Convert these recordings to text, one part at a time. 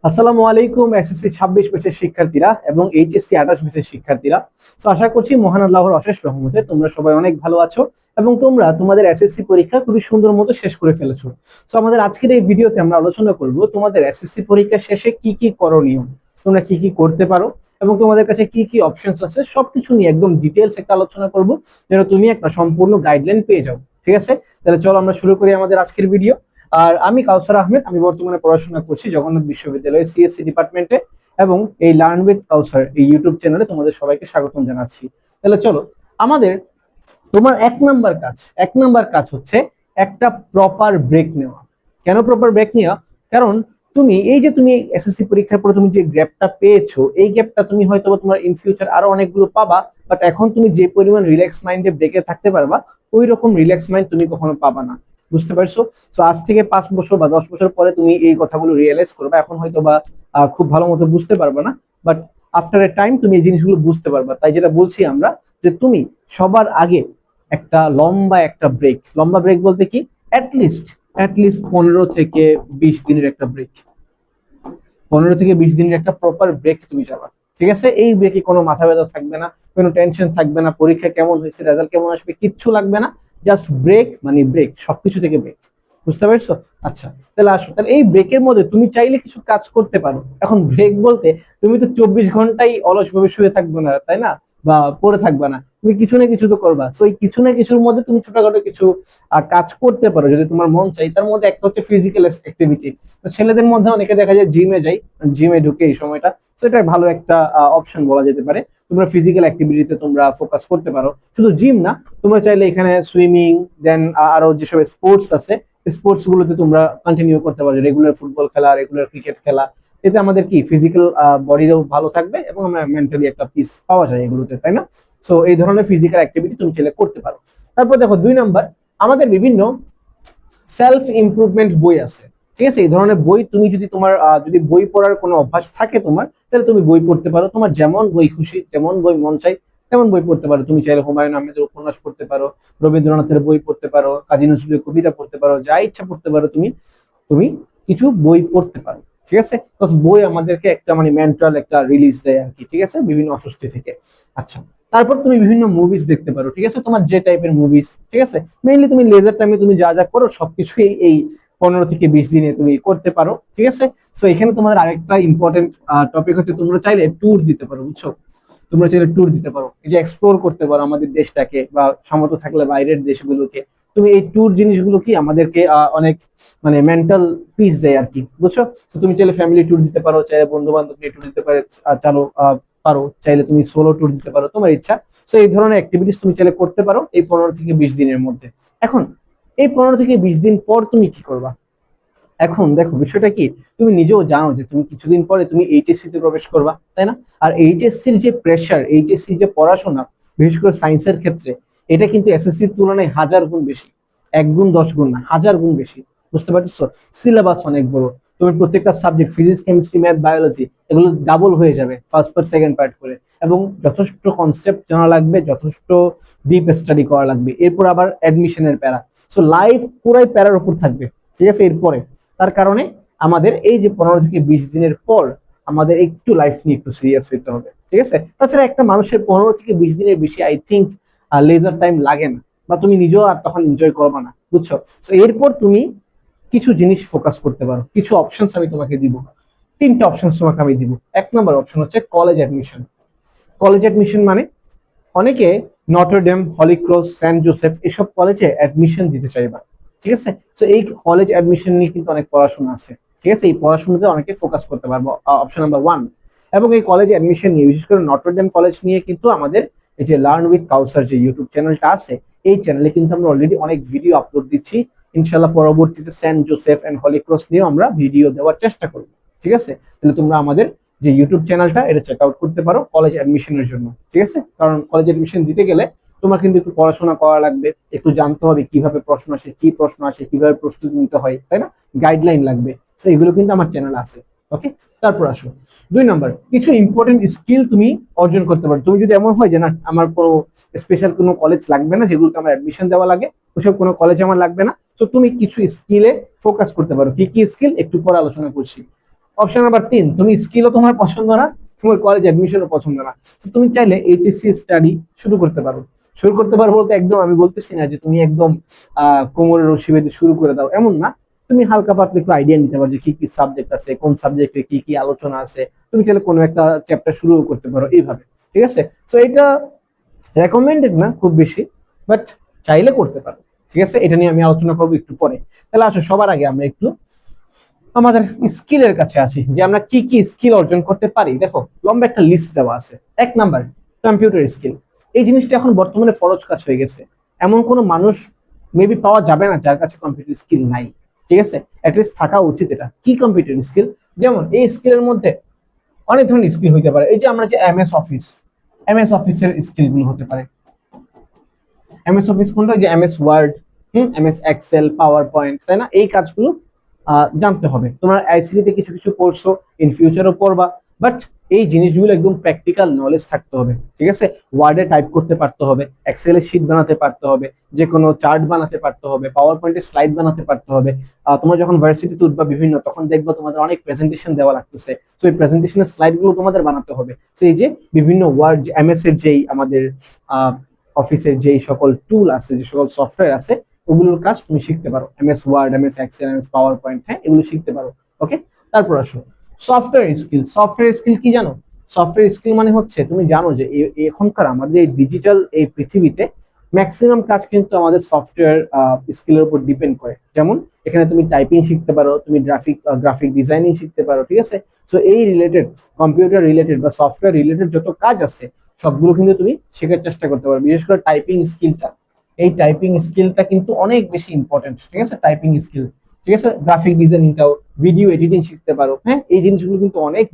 আসসালামু আলাইকুম এসএসসি 26 ব্যাচের শিক্ষার্থীরা এবং এইচএসসি 28 ব্যাচের শিক্ষার্থীরা। তো আশা করছি মহান আল্লাহর অশেষ রহমতে তোমরা সবাই অনেক ভালো আছো এবং তোমরা তোমাদের এসএসসি পরীক্ষা খুবই সুন্দর মতো শেষ করে ফেলেছো। তো আমাদের আজকের এই ভিডিওতে আমরা আলোচনা করব তোমাদের এসএসসি পরীক্ষা শেষে কি কি করণীয়, তোমরা কি কি করতে পারো এবং তোমাদের কাছে কি কি অপশনস আছে সবকিছু নিয়ে একদম ডিটেইলস একটা আলোচনা করব, যেন তুমি একটা সম্পূর্ণ গাইডলাইন পেয়ে যাও। ঠিক আছে, তাহলে চলো আমরা শুরু করি আমাদের আজকের ভিডিও। আর আমি কাউসার আহমেদ, আমি বর্তমানে পড়াশোনা করছি জগন্নাথ বিশ্ববিদ্যালয়ে সিএসসি ডিপার্টমেন্টে এবং এই লার্ন উইথ কাউসার এই ইউটিউব চ্যানেলে তোমাদের সবাইকে স্বাগতম জানাচ্ছি। তাহলে চলো, আমাদের তোমার এক নাম্বার কাজ হচ্ছে একটা প্রপার ব্রেক নেওয়া। কেন প্রপার ব্রেক নেওয়া? কারণ তুমি এই যে তুমি এসএসসি পরীক্ষার পরে তুমি যে গ্যাপটা পেয়েছো, এই গ্যাপটা তুমি হয়তো তোমার ইন ফিউচার আরো অনেকগুলো পাবা, বাট এখন তুমি যে পরিমাণ রিল্যাক্স মাইন্ডে ব্রেকে থাকতে পারবা, ওই রকম রিল্যাক্স মাইন্ড তুমি কখনো পাবা না। বুঝতে পারছো? তো আজ থেকে 5 বছর বা 10 বছর পরে তুমি এই কথাগুলো রিয়েলাইজ করবে, এখন হয়তো বা খুব ভালো মতো বুঝতে পারবে না, বাট আফটার এ টাইম তুমি এই জিনিসগুলো বুঝতে পারবা। তাই যেটা বলছি আমরা, যে তুমি সবার আগে একটা লম্বা ব্রেক বলতে কি, অ্যাটলিস্ট 15 থেকে 20 দিনের একটা ব্রেক, 15 থেকে 20 দিনের একটা প্রপার ব্রেক তুমি যাবা। ঠিক আছে, এই ব্রেকে কোনো মাথা ব্যথা থাকবে না, কোনো টেনশন থাকবে না, পরীক্ষা কেমন হয়েছে, রেজাল্ট কেমন আসবে, কিচ্ছু লাগবে না। জাস্ট ব্রেক মানে ব্রেক, সবকিছু থেকে ব্রেক। বুঝতে পারছো? আচ্ছা, তাহলে আসো, তাহলে এই ব্রেকের মধ্যে তুমি চাইলে কিছু কাজ করতে পারো। এখন ব্রেক বলতে তুমি তো 24 ঘন্টাই অলসভাবে শুয়ে থাকবে না, তাই না? বা পড়ে থাকবে না, তুমি কিছু না কিছু তো করবা। তো এই কিছু না কিছুর মধ্যে তুমি ছোটখাটো কিছু কাজ করতে পারো যদি তোমার মন চাই। তার মধ্যে একটা হচ্ছে ফিজিক্যাল অ্যাক্টিভিটি। তো ছেলেদের মধ্যে অনেকে দেখা যায় জিমে যায়, জিমে ঢুকে এই সময়টা, তো এটা ভালো একটা অপশন বলা যেতে পারে। তোমরা ফিজিক্যাল অ্যাক্টিভিটিতে তোমরা ফোকাস করতে পারো। শুধু জিম না, তোমরা চাইলে এখানে সুইমিং, দেন আরো যেসব স্পোর্টস আছে, স্পোর্টস গুলোতে তোমরা কন্টিনিউ করতে পারো, রেগুলার ফুটবল খেলা, রেগুলার ক্রিকেট খেলা। এতে আমাদের কি ফিজিক্যাল বডিটাও ভালো থাকবে এবং আমরা মেন্টালি একটা পিস পাওয়া যায় এগুলোতে, তাই না? সো এই ধরনের ফিজিক্যাল অ্যাক্টিভিটি তুমি চাইলে করতে পারো। তারপর দেখো 2 নাম্বার, আমাদের বিভিন্ন সেলফ ইমপ্রুভমেন্ট বই আছে। ঠিক আছে, এই ধরনের বই তুমি যদি তোমার যদি বই পড়ার কোনো অভ্যাস থাকে তোমার, তাহলে তুমি বই পড়তে পারো। তোমার যেমন বই খুশি, যেমন বই মন চাই তেমন বই পড়তে পারো। তুমি চাইলে হুমায়ুন আহমেদের উপন্যাস পড়তে পারো, রবীন্দ্রনাথের বই পড়তে পারো, কাজী নজরুলের কবিতা পড়তে পারো, যা ইচ্ছা পড়তে পারো। তুমি তুমি কিছু বই পড়তে পারো। ঠিক আছে, বই আমাদেরকে একটা মানে মেন্টাল একটা রিলিজ দেয় আর কি। ঠিক আছে, বিভিন্ন অস্বস্তি থেকে। আচ্ছা, তারপর তুমি বিভিন্ন মুভিজ দেখতে পারো। ঠিক আছে, তোমার যে টাইপের মুভিজ, ঠিক আছে, মেইনলি তুমি লেজার টাইমে তুমি যা যা করো সবকিছুই এই 15 থেকে 20 দিনে তুমি করতে পারো। ঠিক আছে, সো এখানে তোমাদের আরেকটা ইম্পর্টেন্ট টপিক হচ্ছে, তোমরা চাইলে ট্যুর দিতে পারো। বুঝছো? তোমরা চাইলে ট্যুর দিতে পারো, এই যে এক্সপ্লোর করতে পারো আমাদের দেশটাকে, বা সামর্থ্য থাকলে বাইরের দেশগুলোকে। তুমি এই ট্যুর জিনিসগুলো কি আমাদেরকে অনেক মানে মেন্টাল পিস দেয় আর কি। বুঝছো? তো তুমি চাইলে ফ্যামিলি ট্যুর দিতে পারো, চাইলে বন্ধু বান্ধব নিয়ে ট্যুর দিতে পারো, চালো পারো, চাইলে তুমি সোলো ট্যুর দিতে পারো, তোমার ইচ্ছা। তো এই ধরনের অ্যাক্টিভিটিস তুমি চাইলে করতে পারো এই 15 থেকে 20 দিনের মধ্যে। এখন এই 15 থেকে 20 দিন পর তুমি কি করবা? এখন দেখো বিষয়টা কি, তুমি নিজেও জানো যে তুমি কিছুদিন পরে তুমি এইচএসসি তে প্রবেশ করবা, তাই না? আর এইচএসসির যে প্রেশার, এইচএসসি যে পড়াশোনা, বিশেষ করে সায়েন্সের ক্ষেত্রে, এটা কিন্তু এসএসসির তুলনায় 1000 গুণ বেশি। 1 গুণ 10 গুণ না, 1000 গুণ বেশি। বুঝতে পারছো? সিলেবাস অনেক বড়। তুমি প্রত্যেকটা subject, physics, chemistry, math, biology, এগুলো ডাবল হয়ে যাবে ফার্স্ট পার্ট সেকেন্ড পার্ট করে। এবং যথেষ্ট কনসেপ্ট জানা লাগবে, যথেষ্ট ডিপ স্টাডি করা লাগবে। এরপর আবার অ্যাডমিশনের প্যারা। সো লাইফ পুরাই প্যারার উপর থাকবে। ঠিক আছে, এরপরে তার কারণে আমাদের এই যে 15 থেকে 20 দিনের পর আমাদের একটু লাইফ নিয়ে একটু সিরিয়াস হইতে হবে। ঠিক আছে, তাছাড়া একটা মানুষের 15 থেকে 20 দিনের বেশি আই থিঙ্ক লেজার টাইম লাগে না, বা তুমি নিজেও আর তখন এনজয় করবে না। বুঝছো? তো এরপর তুমি কিছু জিনিস ফোকাস করতে পারো, কিছু অপশনস আমি তোমাকে দিব। 3টা অপশনস তোমাকে আমি দিব। 1 নম্বর অপশন হচ্ছে কলেজ অ্যাডমিশন। কলেজ অ্যাডমিশন মানে অনেকে নটরডেম, হলিক্রস, সেন্ট জোসেফ এসব কলেজে অ্যাডমিশন দিতে চাইবা। ঠিক আছে, তো এই কলেজ অ্যাডমিশন নিয়ে কিন্তু অনেক পড়াশোনা আছে। ঠিক আছে, এই পড়াশোনাতে অনেকে ফোকাস করতে পারবো, অপশন নাম্বার 1। এবং এই কলেজ অ্যাডমিশন নিয়ে, বিশেষ করে নটরডেম কলেজ নিয়ে কিন্তু আমাদের এই যে লার্ন উইথ কাউসার যে ইউটিউব চ্যানেলটা আছে, এই চ্যানেলে কিন্তু আমরা অলরেডি অনেক ভিডিও আপলোড দিচ্ছি। ইনশাল্লাহ পরবর্তীতে সেন্ট জোসেফ এন্ড হলিক্রস নিয়েও আমরা ভিডিও দেওয়ার চেষ্টা করব। ঠিক আছে, তাহলে তোমরা আমাদের যে ইউটিউব চ্যানেলটা এটা চেক আউট করতে পারো কলেজ অ্যাডমিশনের জন্য। ঠিক আছে, কারণ কলেজ অ্যাডমিশন দিতে গেলে তোমার কিন্তু একটু পড়াশোনা করা লাগবে, একটু জানতে হবে কিভাবে প্রশ্ন আসে, কি প্রশ্ন আসে, কিভাবে প্রস্তুতি নিতে হয়, তাই না? গাইডলাইন লাগবে। তো এগুলো কিন্তু আমার চ্যানেল আছে। ওকে, তারপর আসো 2 নম্বর, কিছু ইম্পর্টেন্ট স্কিল তুমি অর্জন করতে পারো। তুমি যদি এমন হয় যে না, আমার কোনো স্পেশাল কোনো কলেজ লাগবে না যেগুলোতে আমার অ্যাডমিশন দেওয়া লাগে, ওসব কোনো কলেজ আমার লাগবে না, তো তুমি কিছু স্কিলে ফোকাস করতে পারো। কি কি স্কিল একটু পরে আলোচনা করছি। অপশন নাম্বার 3, তুমি স্কিলও তোমার পছন্দ না, তোমার কলেজ অ্যাডমিশনও পছন্দ না, তুমি চাইলে এইচএসসি স্টাডি শুরু করতে পারো। শুরু করতে পারো বলতে একদম আমি বলতেছি না যে তুমি একদম কোমরের রশি বেঁধে শুরু করে দাও, এমন না। তুমি হালকা পাতলা একটু আইডিয়া নিতে পারো যে কি কি সাবজেক্ট আছে, কোন সাবজেক্টে কি কি আলোচনা আছে, তুমি চাইলে কোনো একটা চ্যাপ্টার শুরু করতে পারো এইভাবে। ঠিক আছে, সো এটা রেকমেন্ডেড না খুব বেশি, বাট চাইলে করতে পারো। ঠিক আছে, এটা নিয়ে আমি আলোচনা করবো একটু পরে। তাহলে আসো সবার আগে আমরা একটু আমাদের স্কিলের কাছে আসি, যে আমরা কি কি স্কিল অর্জন করতে পারি। দেখো লম্বা একটা লিস্ট দেওয়া আছে। 1 নাম্বার, কম্পিউটার স্কিল। এই জিনিসটা এখন বর্তমানে ফরজ কাজ হয়ে গেছে। এমন কোনো মানুষ মেবি পাওয়া যাবে না যার কাছে কম্পিউটার স্কিল নাই। ঠিক আছে, অ্যাটলিস্ট থাকা উচিত। এটা কি কম্পিউটার স্কিল? যেমন এই স্কিলের মধ্যে অনেক ধরনের স্কিল হইতে পারে। এই যে আমরা যে এমএস অফিসের স্কিল গুলো হতে পারে। এমএস অফিস কোনটা? যে MS Word, MS Excel, PowerPoint, তাই না? এই কাজগুলো জানতে হবে। তোমরা আইসিটি তে কিছু কিছু পড়ছো, ইন ফিউচারও পড়বা, বাট এই জিনিসগুলো একদম প্র্যাকটিক্যাল নলেজ থাকতে হবে। ঠিক আছে, ওয়ার্ডে টাইপ করতে পারতে হবে, এক্সেলে শিট বানাতে পারতে হবে, যে কোনো চার্ট বানাতে পারতে হবে, পাওয়ার পয়েন্টে স্লাইড বানাতে পারতে হবে। তোমরা যখন ভার্সিটিতে উঠবা বিভিন্ন, তখন দেখবা তোমাদের অনেক প্রেজেন্টেশন দেওয়া লাগতেছে। তো এই প্রেজেন্টেশনের স্লাইড গুলো তোমাদের বানাতে হবে। তো এই যে বিভিন্ন ওয়ার্ড, এমএস এর যেই আমাদের অফিসের যেই সকল টুল আছে, যে সকল সফটওয়্যার আছে, ওগুলোর কাজ তুমি শিখতে পারো। MS Word, MS Excel, MS PowerPoint, হ্যাঁ, এগুলো শিখতে পারো। ওকে, তারপর আসো সফটওয়্যার স্কিল। সফটওয়্যার স্কিল কি জানো? সফটওয়্যার স্কিল মানে হচ্ছে, তুমি জানো যে এখনকার আমাদের এই ডিজিটাল এই পৃথিবীতে ম্যাক্সিমাম কাজ কিন্তু আমাদের সফটওয়্যার স্কিলের উপর ডিপেন্ড করে। যেমন এখানে তুমি টাইপিং শিখতে পারো, তুমি গ্রাফিক ডিজাইনিং শিখতে পারো। ঠিক আছে, সো এই রিলেটেড, কম্পিউটার রিলেটেড বা সফটওয়্যার রিলেটেড যত কাজ আছে, সবগুলো কিন্তু তুমি শেখার চেষ্টা করতে পারো। বিশেষ করে টাইপিং স্কিলটা, এই টাইপিং স্কিলটা কিন্তু অনেক বেশি ইম্পর্টেন্ট। ঠিক আছে, টাইপিং স্কিল। ঠিক আছে, গ্রাফিক ডিজাইনিংটাও, ভিডিও এডিটিং শিখতে পারো। হ্যাঁ, এই জিনিসগুলো কিন্তু অনেক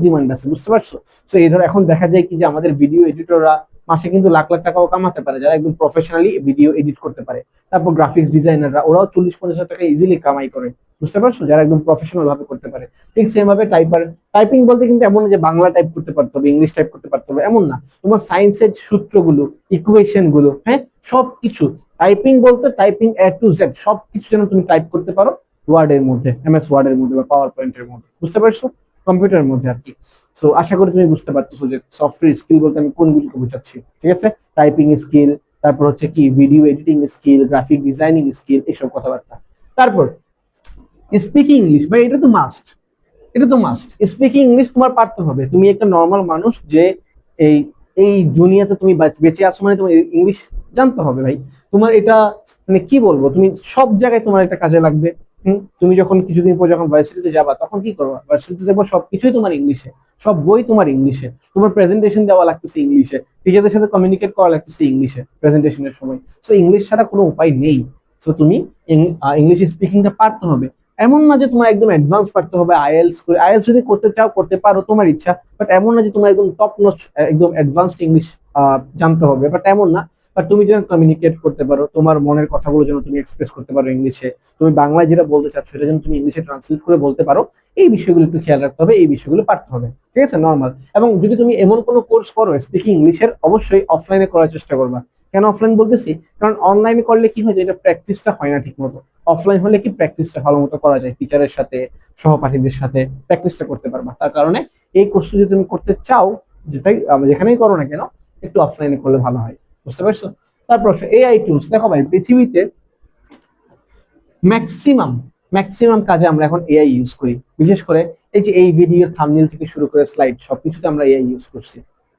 ডিমান্ড আছে, বুঝতে পারছো? তো এই ধরো এখন দেখা যায় কি যে আমাদের ভিডিও এডিটররা মাসে কিন্তু লাখ লাখ টাকাও কামাতে পারে, যারা একদম প্রফেশনালি ভিডিও এডিট করতে পারে। তারপর গ্রাফিক্স ডিজাইনাররা, ওরাও 40-50 টাকা ইজিলি কামাই করে, বুঝতে পারছো, যারা একদম প্রফেশনাল ভাবে করতে পারে। ঠিক সেম ভাবে টাইপিং বলতে কিন্তু এমন না যে বাংলা টাইপ করতে পারতে হবে, ইংলিশ টাইপ করতে পারতে হবে, এমন না। তোমার সায়েন্সের সূত্রগুলো, ইকুয়েশন গুলো, হ্যাঁ, সবকিছু টাইপিং বলতে টাইপিং এ টু জেড সবকিছু যেন তুমি টাইপ করতে পারো ওয়ার্ডের মধ্যে, এমএস ওয়ার্ডের মধ্যে বা পাওয়ার পয়েন্টের মধ্যে, বুঝতে পারছো, কম্পিউটারের মধ্যে আর কি। সো আশা করি তুমি বুঝতে পারতেছো যে সফটওয়্যার স্কিল বলতে আমি কোনগুলোকে বোঝাচ্ছি। ঠিক আছে, টাইপিং স্কিল, তারপর হচ্ছে কি video editing skill, graphic designing skill, এইসব কথাবার্তা। তারপর স্পিকিং ইংলিশ, ভাই এটা তো মাস্ট। স্পিকিং ইংলিশ তোমার পারতে হবে। তুমি একটা নর্মাল মানুষ, যে এই এই দুনিয়াতে তুমি বেঁচে আছো, মানে তোমার ইংলিশ জানতে হবে ভাই। তোমার এটা মানে কি বলবো, তুমি সব জায়গায় তোমার একটা কাজে লাগবে। তুমি যখন কিছুদিন পর যখন ভার্সিটিতে যাবা, তখন কি করবা? ভার্সিটিতে দেখবো সবকিছুই তোমার ইংলিশে, সব বই তোমার ইংলিশে, তোমার প্রেজেন্টেশন দেওয়া লাগতেছে ইংলিশে, টিচারদের সাথে কমিউনিকেট করা লাগতেছে ইংলিশে প্রেজেন্টেশনের সময়। সো ইংলিশ ছাড়া কোনো উপায় নেই। সো তুমি ইংলিশ স্পিকিংটা পারতে হবে। এমন না যে তোমার একদম অ্যাডভান্স পারতে হবে আইএলস করে। আইএলস যদি করতে চাও করতে পারো, তোমার ইচ্ছা, বাট এমন না যে তোমার একদম টপ নচ একদম অ্যাডভান্সড ইংলিশ জানতে হবে, বাট এমন না। বাট তুমি যেন কমিউনিকেট করতে পারো, তোমার মনের কথাগুলো যেন তুমি এক্সপ্রেস করতে পারো ইংলিশে, তুমি বাংলায় যেটা বলতে চাচ্ছ সেটা যেন তুমি ইংলিশে ট্রান্সলেট করে বলতে পারো, এই বিষয়গুলো একটু খেয়াল রাখতে হবে, এই বিষয়গুলো পারতে হবে। ঠিক আছে, নর্মাল। এবং যদি তুমি এমন কোনো কোর্স করো স্পিকিং ইংলিশের, অবশ্যই অফলাইনে করার চেষ্টা করবা। কেন অফলাইন বলতেছি? কারণ অনলাইনে করলে কি হয়, এটা প্র্যাকটিসটা হয় না ঠিক মতো। অফলাইন হলে কি প্র্যাকটিসটা ভালো মতো করা যায়, টিচারের সাথে, সহপাঠীদের সাথে প্র্যাকটিসটা করতে পারবা। তার কারণে এই কোর্সটা যদি তুমি করতে চাও, যেখানেই করো না কেন, একটু অফলাইনে করলে ভালো হয়, বুঝতে পারছো? তারপর এআই টুলস। দেখো ভাই, পৃথিবীতে ম্যাক্সিমাম ম্যাক্সিমাম কাজে আমরা এখন এআই ইউজ করি। বিশেষ করে এই যে এই ভিডিওর থাম্বনেল থেকে শুরু করে স্লাইড, সবকিছুতে আমরা এআই ইউজ করছি,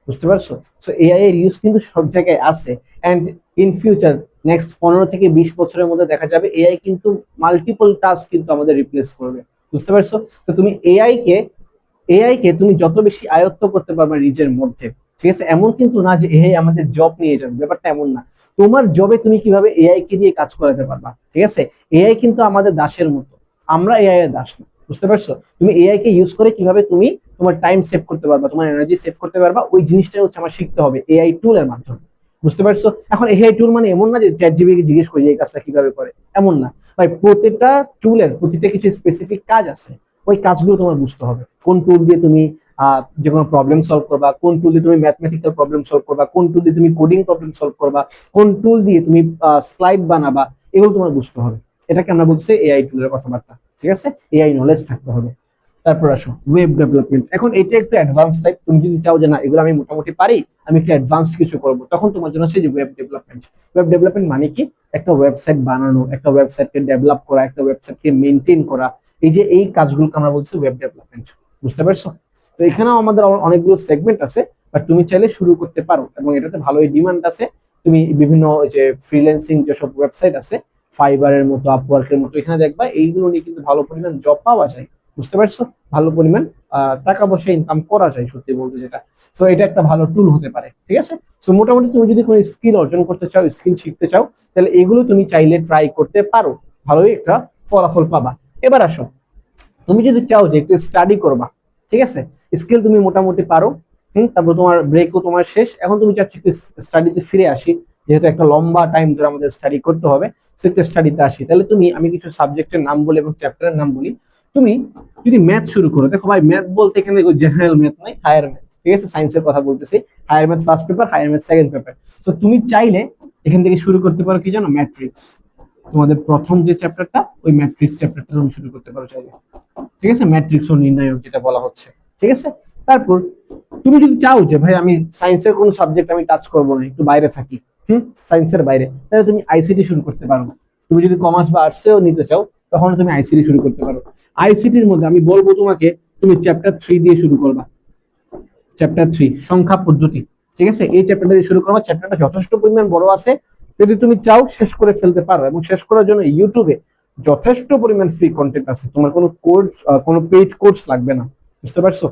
বুঝতে পারছো? সো এআই এর ইউজ কিন্তু সব জায়গায় আছে। অ্যান্ড ইন ফিউচার নেক্সট 15 থেকে 20 বছরের মধ্যে দেখা যাবে এআই কিন্তু মাল্টিপল টাস্ক কিন্তু আমাদের রিপ্লেস করবে, বুঝতে পারছো? তো তুমি এআই কে তুমি যত বেশি আয়ত্ত করতে পারবে নিজের মধ্যে, ঠিক আছে, এমন কিন্তু না যে এআই আমাদের জব নিয়ে যাবে, ব্যাপারটা এমন না। তোমার জবে তুমি কিভাবে এআই কে দিয়ে কাজ করাতে পারবা। ঠিক আছে, এআই কিন্তু আমাদের দাসের মতো, আমরা এআই এর দাস না, বুঝতে পারছো? তুমি এআই কে ইউজ করে কিভাবে তুমি তোমার টাইম সেভ করতে পারবা, তোমার এনার্জি সেভ করতে পারবা, ওই জিনিসটা হচ্ছে আমার শিখতে হবে এআই টুলের মাধ্যমে, বুঝতে পারছো? এখন এআই টুল মানে এমন না যে চ্যাট জিপিটি কে জিজ্ঞেস করি এই কাজটা কিভাবে করে, এমন না ভাই। প্রতিটা টুলের প্রতিটা কিছু স্পেসিফিক কাজ আছে, ওই কাজগুলো তোমার বুঝতে হবে। কোন টুল দিয়ে তুমি যে কোনো প্রবলেম সলভ করবা, কোন টুল দিয়ে তুমি ম্যাথমেটিক্যাল প্রবলেম সলভ করবা, কোন টুল দিয়ে তুমি কোডিং প্রবলেম সলভ করবা, কোন টুল দিয়ে তুমি স্লাইড বানাবা, এগুলো তোমার বুঝতে হবে। এটাকে আমরা বলছি এআই টুলের কথাবার্তা। ঠিক আছে, এআই নলেজ থাকতে হবে। তারপর আসো ওয়েব ডেভেলপমেন্ট। এখন এটা একটু অ্যাডভান্স টাইপ, তুমি যদি চাও যে না এগুলো আমি মোটামুটি পারি, আমি একটু অ্যাডভান্স কিছু করব, তখন তোমার জন্য হচ্ছে যে ওয়েব ডেভেলপমেন্ট। ওয়েব ডেভেলপমেন্ট মানে কি? একটা ওয়েবসাইট বানানো, একটা ওয়েবসাইটকে ডেভেলপ করা, একটা ওয়েবসাইটকে মেনটেন করা, এই যে এই কাজগুলোকে আমরা বলছি ওয়েব ডেভেলপমেন্ট। বুঝতে পারছো? তো এখানেও আমাদের অনেকগুলো সেগমেন্ট আছে, বাট তুমি চাইলে শুরু করতে পারো এবং এটাতে ভালোই ডিমান্ড আছে। তুমি বিভিন্ন যে ফ্রিল্যান্সিং যেসব ওয়েবসাইট আছে, ফাইবারের মতো, আপওয়ার্কের মতো, এখানে দেখবা এইগুলো নিয়ে কিন্তু ভালো পরিমাণ জব পাওয়া যায়। বুঝতে পারছো? ভালো পরিমাণ টাকা পয়সা ইনকাম করা যায় সত্যি বলতে যেটা। সো এটা একটা ভালো টুল হতে পারে, ঠিক আছে? সো মোটামুটি তুমি যদি কোনো স্কিল অর্জন করতে চাও, স্কিল শিখতে চাও, তাহলে এগুলো তুমি চাইলে ট্রাই করতে পারো, ভালোই একটা ফলাফল পাবা। এবার আসো, তুমি যদি চাও যে একটু স্টাডি করবা, ঠিক আছে, স্কিল তুমি মোটামুটি পারো, তারপর তোমার ব্রেকও তোমার শেষ, এখন তুমি চাচ্ছ একটু স্টাডিতে ফিরে আসি, যেহেতু একটা লম্বা টাইম ধরে আমাদের স্টাডি করতে হবে, সো একটু স্টাডিতে আসি, তাহলে তুমি, আমি কিছু সাবজেক্টের নাম বলি এবং চ্যাপ্টারের নাম বলি। তুমি যদি ম্যাথ শুরু করো, দেখো ভাই ম্যাথ বলতে এখানে জেনারেল ম্যাথ নয়, হায়ার ম্যাথ, ঠিক আছে, সায়েন্সের কথা বলতেছি। Higher math first paper, higher math second paper. তো তুমি চাইলে এখান থেকে শুরু করতে পারো কি জানো, ম্যাট্রিক্স। তোমাদের প্রথম যে চ্যাপ্টারটা, ওই ম্যাট্রিক্স চ্যাপ্টারটা তুমি শুরু করতে পারো চাইলে, ঠিক আছে, ম্যাট্রিক্স ও নির্ণায়ক যেটা বলা হচ্ছে, ঠিক আছে। তারপর তুমি যদি চাও যে ভাই আমি সায়েন্সের কোনো সাবজেক্ট আমি টাচ করবো না, একটু বাইরে থাকি, সায়েন্সের বাইরে, তাহলে তুমি আইসিটি শুরু করতে পারো। তুমি যদি কমার্স বা আর্টসেও নিতে চাও, তখন তুমি আইসিটি শুরু করতে পারো। আইসিটির মধ্যে আমি বলবো তোমাকে, তুমি চ্যাপ্টার 3 দিয়ে শুরু করবা। চ্যাপ্টার 3 সংখ্যা পদ্ধতি, ঠিক আছে, এই চ্যাপ্টারটা দিয়ে শুরু করবা। চ্যাপ্টারটা যথেষ্ট পরিমাণ বড় আছে, যদি তুমি চাও শেষ করে ফেলতে পারো, এবং শেষ করার জন্য ইউটিউবে যথেষ্ট পরিমাণ ফ্রি কন্টেন্ট আছে, তোমার কোনো কোর্স, কোনো পেইড কোর্স লাগবে না। বুঝতে পারছো?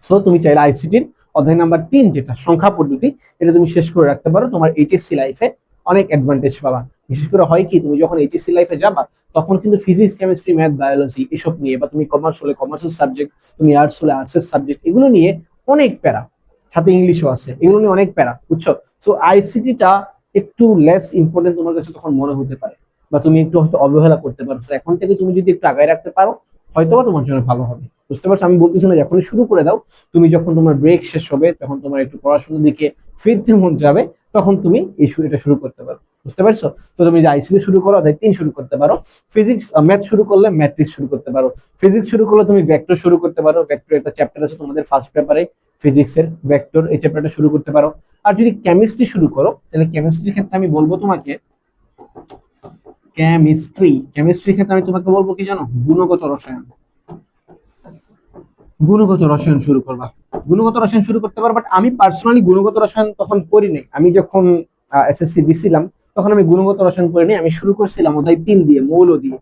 সো তুমি চাইলে আইসিটির অধ্যায় নাম্বার 3 যেটা সংখ্যা পদ্ধতি, এটা তুমি শেষ করে রাখতে পারো, তোমার এইচএসসি লাইফে অনেক অ্যাডভান্টেজ পাবা। বিশেষ করে হয় কি, তুমি যখন এইচএসসি লাইফে যাবা, তখন কিন্তু ফিজিক্স, কেমিস্ট্রি, ম্যাথ, বায়োলজি এসব নিয়ে, বা তুমি কমার্স হলে কমার্সের সাবজেক্ট, তুমি আর্টস হলে আর্টসের সাবজেক্ট, এগুলো নিয়ে অনেক প্যারা, সাথে ইংলিশও আছে, এগুলো নিয়ে অনেক প্যারা, বুঝছো? সো আইসিটিটা একটু লেস ইম্পর্টেন্ট তোমার কাছে তখন মনে হতে পারে, বা তুমি একটু হয়তো অবহেলা করতে পারো। এখন থেকে তুমি যদি একটু আগায় রাখতে পারো, হয়তো তোমার জন্য ভালো হবে। বুঝতে পারছো? আমি বলতেছি না যখনই শুরু করে দাও, তুমি যখন তোমার ব্রেক শেষ হবে, তখন তোমার একটু পড়াশোনার দিকে ফিরতে মন যাবে, তখন তুমি এটা শুরু করতে পারো। বুঝতে পারছো? তো তুমি যে আইসিটি শুরু করো, অধ্যায় 3 শুরু করতে পারো। ফিজিক্স, ম্যাথ শুরু করলে ম্যাট্রিক্স শুরু করতে পারো। ফিজিক্স শুরু করলে তুমি ভেক্টর শুরু করতে পারো, ভেক্টর একটা চ্যাপ্টার আছে তোমাদের ফার্স্ট পেপারে, ফিজিক্সের ভেক্টর, এই চ্যাপ্টারটা শুরু করতে পারো। আর যদি কেমিস্ট্রি শুরু করো, তাহলে কেমিস্ট্রির ক্ষেত্রে আমি বলবো তোমাকে, কেমিস্ট্রির ক্ষেত্রে আমি তোমাকে বলবো কি জানো, গুণগত রসায়ন। গুণগত রসায়ন শুরু করবা, গুণগত রসায়ন শুরু করতে পারো। বাট আমি পার্সোনালি গুণগত রসায়ন তখন পড়িনি, আমি যখন এসএসসি দিছিলাম, তখন আমি গুণগত রসায়ন পড়িনি। আমি শুরু করছিলাম অধ্যায় 3 দিয়ে, মৌল দিয়ে,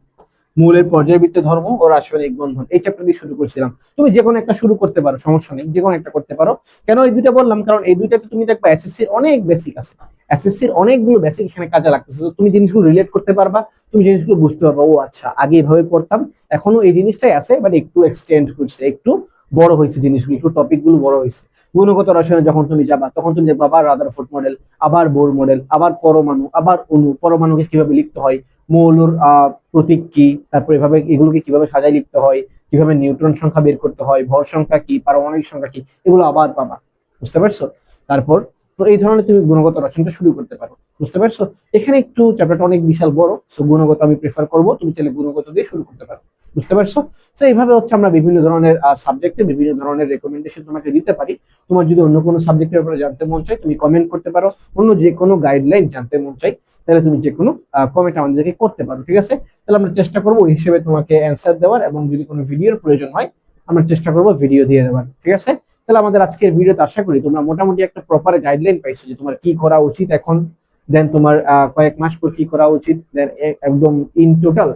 মৌলের পর্যায়বৃত্ত ধর্ম ও রাসায়নিক বন্ধন, এই চ্যাপ্টার দিয়ে শুরু করছিলাম। তুমি যে কোনো একটা শুরু করতে পারো, সমস্যা নেই, যে কোনো একটা করতে পারো। কেন এই দুইটা বললাম, কারণ এই দুইটাতে তুমি দেখবা এসএসসির অনেক বেসিক আছে, এসএসসির অনেকগুলো বেসিক এখানে কাজে লাগতেছে। তুমি জিনিসগুলো রিলেট করতে পারবা, তুমি জিনিসগুলো বুঝতে পারবা, ও আচ্ছা আগে এভাবে পড়তাম, এখনো এই জিনিসটাই আছে, বাট একটু এক্সটেন্ড করছে, একটু বড় হয়েছে জিনিসগুলো, একটু টপিক গুলো বড় হয়েছে। গুণগত রসায়নে যখন তুমি যাবা, তখন তুমি দেখবা আবার রাদারফোর্ড মডেল, আবার বোর মডেল, আবার পরমাণু, আবার অণু, পরমাণুকে কিভাবে লিখতে হয়, মৌলর প্রতীক কি, তারপর এভাবে এগুলোকে কিভাবে সাজায় লিখতে হয়, কিভাবে নিউট্রন সংখ্যা বের করতে হয়, ভর সংখ্যা কি, পারমাণবিক সংখ্যা কি, এগুলো আবার পাবা। বুঝতে পারছো? তারপর তো এই ধরনের তুমি গুণগত রচনাটা শুরু করতে পারো। বুঝতে পারছো? এখানে একটু চ্যাপ্টারটা অনেক বিশাল বড়, সো গুণগত আমি প্রেফার করবো, তুমি চাইলে গুণগত দিয়ে শুরু করতে পারো। বুঝতে পারছো? তো এইভাবে হচ্ছে আমরা বিভিন্ন ধরনের সাবজেক্টে বিভিন্ন ধরনের রেকমেন্ডেশন তোমাকে দিতে পারি। তোমার যদি অন্য কোনো সাবজেক্টের ব্যাপারে জানতে মন চাই, তুমি কমেন্ট করতে পারো। অন্য যে কোনো গাইডলাইন জানতে মন চাই, তাহলে তুমি যে কোনো কমেন্ট আমাদেরকে করতে পারো, ঠিক আছে? তাহলে আমরা চেষ্টা করবো ওই হিসেবে তোমাকে অ্যান্সার দেওয়ার, এবং যদি কোনো ভিডিওর প্রয়োজন হয়, আমরা চেষ্টা করবো ভিডিও দিয়ে দেওয়ার, ঠিক আছে? তাহলে আমাদের আজকের ভিডিওতে আশা করি তোমরা মোটামুটি একটা প্রপার গাইডলাইন পাইছো যে তোমার কি করা উচিত এখন, দেন তোমার কয়েক মাস পর কি করা উচিত, দেন একদম ইন টোটাল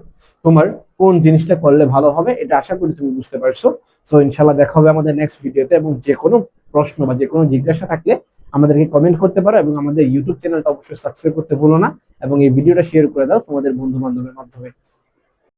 তোমার কোন জিনিসটা করলে ভালো হবে, এটা আশা করি তুমি বুঝতে পারছো। সো ইনশাল্লাহ দেখা হবে আমাদের নেক্সট ভিডিওতে, এবং যে কোনো প্রশ্ন বা যে কোনো জিজ্ঞাসা থাকলে আমাদেরকে কমেন্ট করতে পারো, এবং আমাদের ইউটিউব চ্যানেলটা অবশ্যই সাবস্ক্রাইব করতে ভুলো না, এবং এই ভিডিওটা শেয়ার করে দাও তোমাদের বন্ধু বান্ধবের মাধ্যমে।